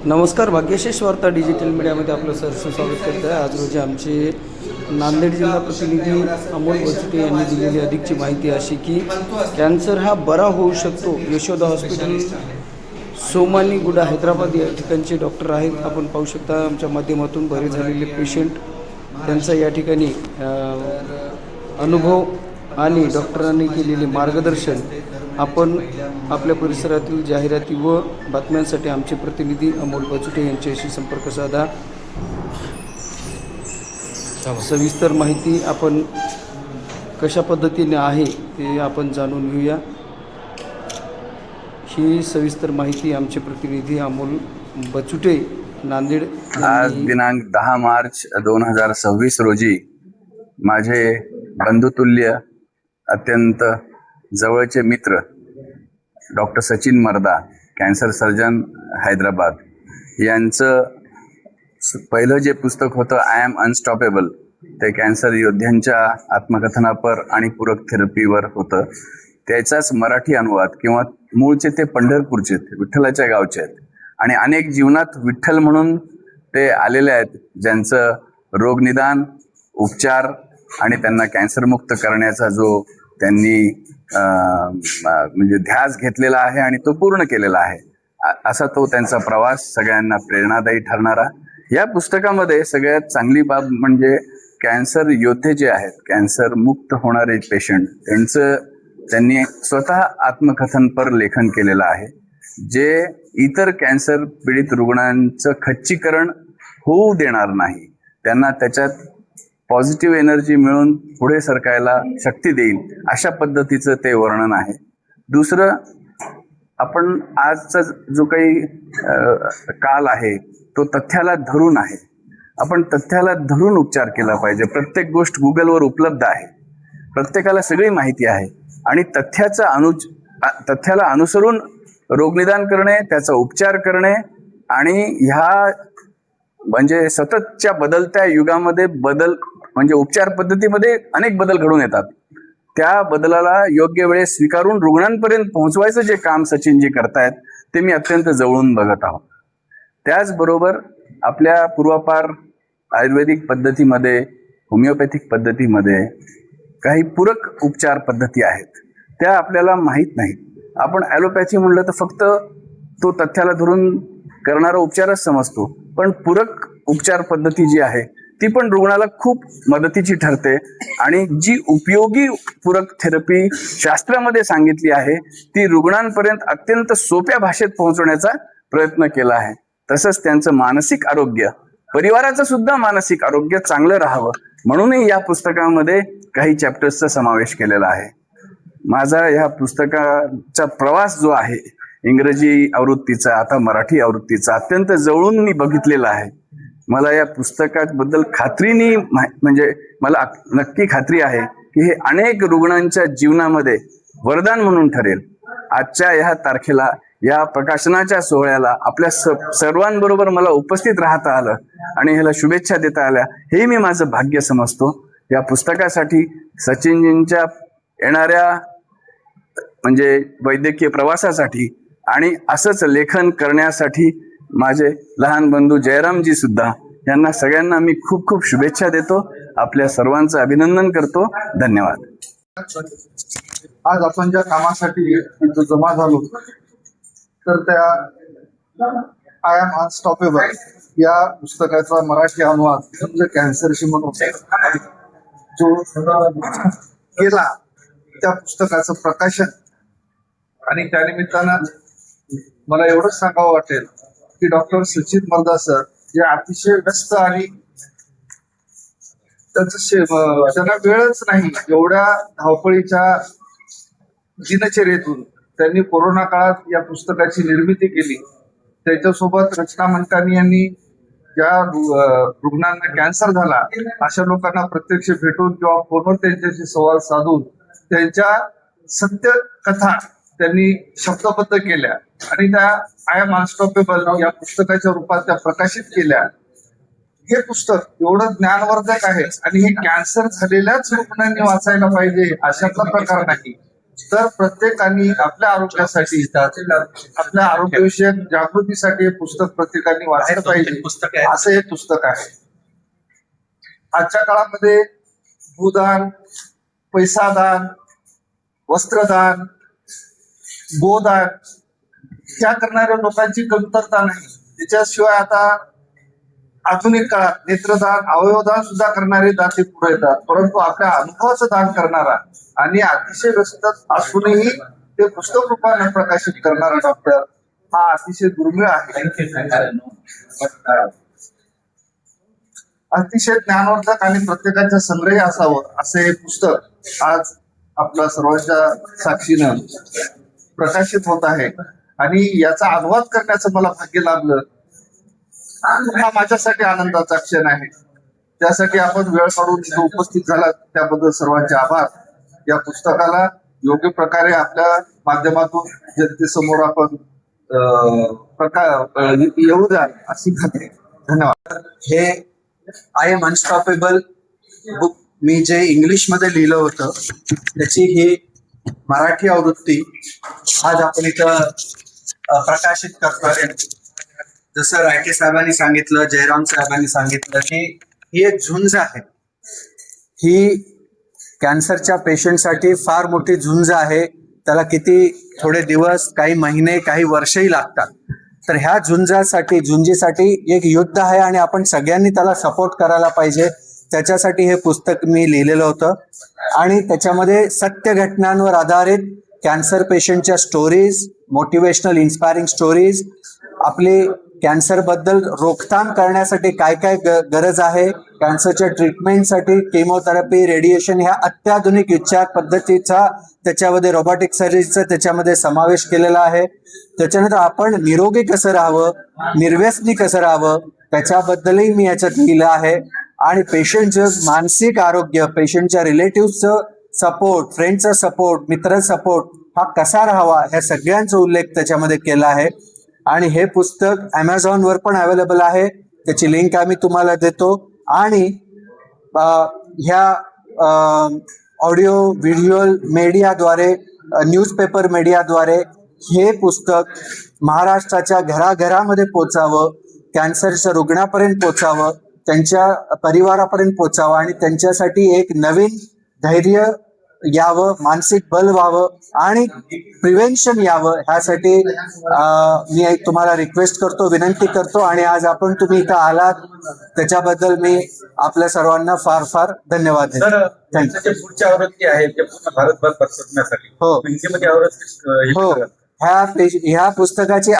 नमस्कार. भाग्यशेष वार्ता डिजिटल मीडियामध्ये आपलं सहर्ष स्वागत करत आहे. आज रोजी आमचे नांदेड जिल्हा प्रतिनिधी अमोल बचुटे यांनी दिलेली अधिकची माहिती अशी की कॅन्सर हा बरा होऊ शकतो. यशोदा हॉस्पिटल सोमानी गुडा हैदराबाद या ठिकाणचे डॉक्टर आहेत. आपण पाहू शकता आमच्या माध्यमातून बरे झालेले पेशंट त्यांचा या ठिकाणी अनुभव आणि डॉक्टरांनी केलेले मार्गदर्शन आपण आपल्या परिसरातील जाहिराती व बातम्यांसाठी आमचे प्रतिनिधी अमोल बचुटे यांच्याशी संपर्क साधा. सविस्तर माहिती आपण कशा पद्धतीने आहे ते आपण जाणून घेऊया. ही सविस्तर माहिती आमचे प्रतिनिधी अमोल बचुटे नांदेड. आज दिनांक 10 मार्च 2026 रोजी माझे बंधुतुल्य अत्यंत जवळचे मित्र डॉक्टर सचिन मर्दा, कॅन्सर सर्जन हैदराबाद, यांचं पहिलं जे पुस्तक होतं आय एम अनस्टॉपेबल, ते कॅन्सर योद्ध्यांच्या आत्मकथनापर आणि पूरक थेरपीवर होतं. त्याचाच मराठी अनुवाद किंवा मूळचे ते पंढरपूरचे विठ्ठलाच्या गावचे आहेत आणि अनेक जीवनात विठ्ठल म्हणून ते आलेले आहेत, ज्यांचं रोगनिदान, उपचार आणि त्यांना कॅन्सरमुक्त करण्याचा जो त्यांनी म्हणजे ध्यास घेतलेला आहे आणि तो पूर्ण केलेला आहे, असा तो त्यांचा प्रवास सगळ्यांना प्रेरणादायी ठरणारा. या पुस्तकामध्ये सगळ्यात चांगली बाब म्हणजे कॅन्सर योद्धे जे आहेत, कॅन्सर मुक्त होणारे पेशंट, त्यांनी स्वतः आत्मकथनपर लेखन केलेलं आहे, जे इतर कॅन्सर पीडित रुग्णांचं खच्चीकरण होऊ देणार नाही, त्यांना त्याच्यात पॉझिटिव्ह एनर्जी मिळून पुढे सरकायला शक्ती देईल, अशा पद्धतीचं ते वर्णन आहे. दुसरं, आपण आजचा जो काही काल आहे तो तथ्याला धरून आहे. आपण तथ्याला धरून उपचार केला पाहिजे. प्रत्येक गोष्ट गुगलवर उपलब्ध आहे, प्रत्येकाला सगळी माहिती आहे आणि तथ्याला अनुसरून रोगनिदान करणे, त्याचा उपचार करणे आणि ह्या म्हणजे सततच्या बदलत्या युगामध्ये म्हणजे उपचार पद्धतीमध्ये अनेक बदल घडून येतात. त्या बदलाला योग्य वेळेस स्वीकारून रुग्णांपर्यंत पोहोचवायचं जे काम सचिनजी करतायत ते मी अत्यंत जवळून बघत आहोत. त्याचबरोबर आपल्या पूर्वापार आयुर्वेदिक पद्धतीमध्ये, होमिओपॅथिक पद्धतीमध्ये काही पूरक उपचार पद्धती आहेत, त्या आपल्याला माहीत नाहीत. आपण ॲलोपॅथी म्हणलं तर फक्त तो तथ्याला धरून करणारा उपचारच समजतो, पण पूरक उपचार पद्धती जी आहे ती पण रुग्णाला खूप मदतीची ठरते आणि जी उपयोगी पूरक थेरपी शास्त्रामध्ये सांगितली आहे ती रुग्णांपर्यंत अत्यंत सोप्या भाषेत पोहोचवण्याचा प्रयत्न केला आहे. तसंच त्यांचं मानसिक आरोग्य, परिवाराचं सुद्धा मानसिक आरोग्य चांगलं राहावं म्हणूनही या पुस्तकामध्ये काही चॅप्टर्सचा समावेश केलेला आहे. माझा ह्या पुस्तकाचा प्रवास जो आहे, इंग्रजी आवृत्तीचा, आता मराठी आवृत्तीचा, अत्यंत जवळून मी बघितलेला आहे. मला या पुस्तकाबद्दल खात्रीने म्हणजे मला नक्की खात्री आहे की हे अनेक रुग्णांच्या जीवनामध्ये वरदान म्हणून ठरेल. आजच्या ह्या तारखेला, या प्रकाशनाच्या सोहळ्याला आपल्या सर्वांबरोबर मला उपस्थित राहता आलं आणि ह्याला शुभेच्छा देता आल्या, हे मी माझं भाग्य समजतो. या पुस्तकासाठी सचिनजींच्या येणाऱ्या म्हणजे वैद्यकीय प्रवासासाठी आणि असंच लेखन करण्यासाठी माझे लहान बंधू जयरामजी सुद्धा, यांना सगळ्यांना मी खूप खूप शुभेच्छा देतो. आपल्या सर्वांचं अभिनंदन करतो. धन्यवाद. आज आपण ज्या कामासाठी इथं जमा झालो तर त्या आय एम अनस्टॉपेबल या पुस्तकाचा मराठी अनुवाद म्हणजे कॅन्सरशी म्हणून जो केला, त्या पुस्तकाचं प्रकाशन आणि त्यानिमित्तानं मला एवढंच सांगावं वाटेल की डॉक्टर सचिन मर्दा सर जे अतिशय व्यस्त आणि त्यांना वेळच नाही, एवढ्या धावपळीच्या दिनचर्येतून त्यांनी कोरोना काळात या पुस्तकाची निर्मिती केली. त्याच्यासोबत रचना मंटानी यांनी ज्या रुग्णांना कॅन्सर झाला अशा लोकांना प्रत्यक्ष भेटून किंवा फोनवर त्यांच्याशी संवाद साधून त्यांच्या सत्य कथा त्यांनी शब्दबद्ध केल्या आणि त्या आय एम अनस्टॉपेबल या पुस्तकाच्या रूपात त्या प्रकाशित केल्या. हे पुस्तक एवढं ज्ञानवर्धक आहे आणि हे कॅन्सर झालेल्याच रुग्णांनी वाचायला पाहिजे अशातला प्रकार नाही. तर प्रत्येकाने आपल्या आरोग्यासाठी आपल्या आरोग्यविषयक जागृतीसाठी हे पुस्तक प्रत्येकाने वाचलं पाहिजे असं हे पुस्तक आहे. आजच्या काळामध्ये भूदान, पैसादान, वस्त्रदान, गोदान ह्या करणाऱ्या लोकांची कमतरता नाही. त्याच्याशिवाय आता आधुनिक काळात नेत्रदान, अवयवदान सुद्धा करणारे दाते पुढे येतात. परंतु आपल्या अनुभवाचं दान करणारा आणि अतिशय व्यस्त असूनही ते पुस्तक रूपाने प्रकाशित करणारा डॉक्टर हा अतिशय दुर्मिळ आहे. अतिशय ज्ञानवर्धक आणि प्रत्येकाच्या संग्रही असावं असं हे पुस्तक आज आपल्या सर्वांच्या साक्षीनं प्रकाशित होत आहे. आणि याचा अनुवाद करण्याचं मला भाग्य लाभलं हा माझ्यासाठी आनंदाचा क्षण आहे. त्यासाठी आपण वेळ काढून इथं उपस्थित झाला त्याबद्दल सर्वांचे आभार. या पुस्तकाला योग्य प्रकारे आपल्या माध्यमातून जनतेसमोर आपण येऊ द्या अशी खात्री. धन्यवाद. हे आय एम अनस्टॉपेबल बुक मी जे इंग्लिश मध्ये लिहिलं होतं त्याची ही मराठी आवृत्ती आज आपण इथं प्रकाशित करतोय. जसं रायके साहेबांनी सांगितलं, जयराम साहेबांनी सांगितलं की ही एक झुंज आहे. ही कॅन्सरच्या पेशंटसाठी फार मोठी झुंज आहे. त्याला किती थोडे दिवस, काही महिने, काही वर्षही लागतात. तर ह्या झुंजीसाठी एक युद्ध आहे आणि आपण सगळ्यांनी त्याला सपोर्ट करायला पाहिजे. त्याच्यासाठी हे पुस्तक मी लिहिलेलं होतं आणि त्याच्यामध्ये सत्य घटनांवर आधारित कॅन्सर पेशंटच्या स्टोरीज, मोटिवेशनल इन्स्पायरिंग स्टोरीज, आपली कॅन्सर बद्दल रोकथाम करण्यासाठी काय काय गरज आहे, कॅन्सरच्या ट्रीटमेंटसाठी केमोथेरपी, रेडिएशन ह्या अत्याधुनिक उपचार पद्धतीचा त्याच्यामध्ये रोबोटिक सर्जरीचा त्याच्यामध्ये समावेश केलेला आहे. त्याच्यानंतर आपण निरोगी कसं राहावं, निर्व्यसनी कसं राहावं त्याच्याबद्दलही मी याच्यात लिहिलं आहे. आणि पेशंटचं मानसिक आरोग्य, पेशंटच्या रिलेटिव्हचं सपोर्ट, फ्रेंडचा सपोर्ट, मित्र सपोर्ट हा कसा राहावा ह्या सगळ्यांचा उल्लेख त्याच्यामध्ये केला आहे. आणि हे पुस्तक ॲमेझॉनवर पण अवेलेबल आहे. त्याची लिंक आम्ही तुम्हाला देतो. आणि ह्या ऑडिओ व्हिज्युअल मीडियाद्वारे, न्यूजपेपर मीडियाद्वारे हे पुस्तक महाराष्ट्राच्या घराघरामध्ये पोचावं, कॅन्सरच्या रुग्णापर्यंत पोचावं, त्यांच्या परिवारापर्यंत पोचावं आणि त्यांच्यासाठी एक नवीन धैर्य यावं, मानसिक बल व्हावं आणि प्रिव्हेन्शन यावं ह्यासाठी मी तुम्हाला रिक्वेस्ट करतो, विनंती करतो. आणि आज आपण तुम्ही इथं आलात त्याच्याबद्दल मी आपल्या सर्वांना फार फार धन्यवाद देतो. थँक्यू. पुढची आवृत्ती आहे ते पूर्ण भारतभर पसरण्यासाठी हो हिंदीमध्ये आवृत्ती हो ह्या पुस्तकाची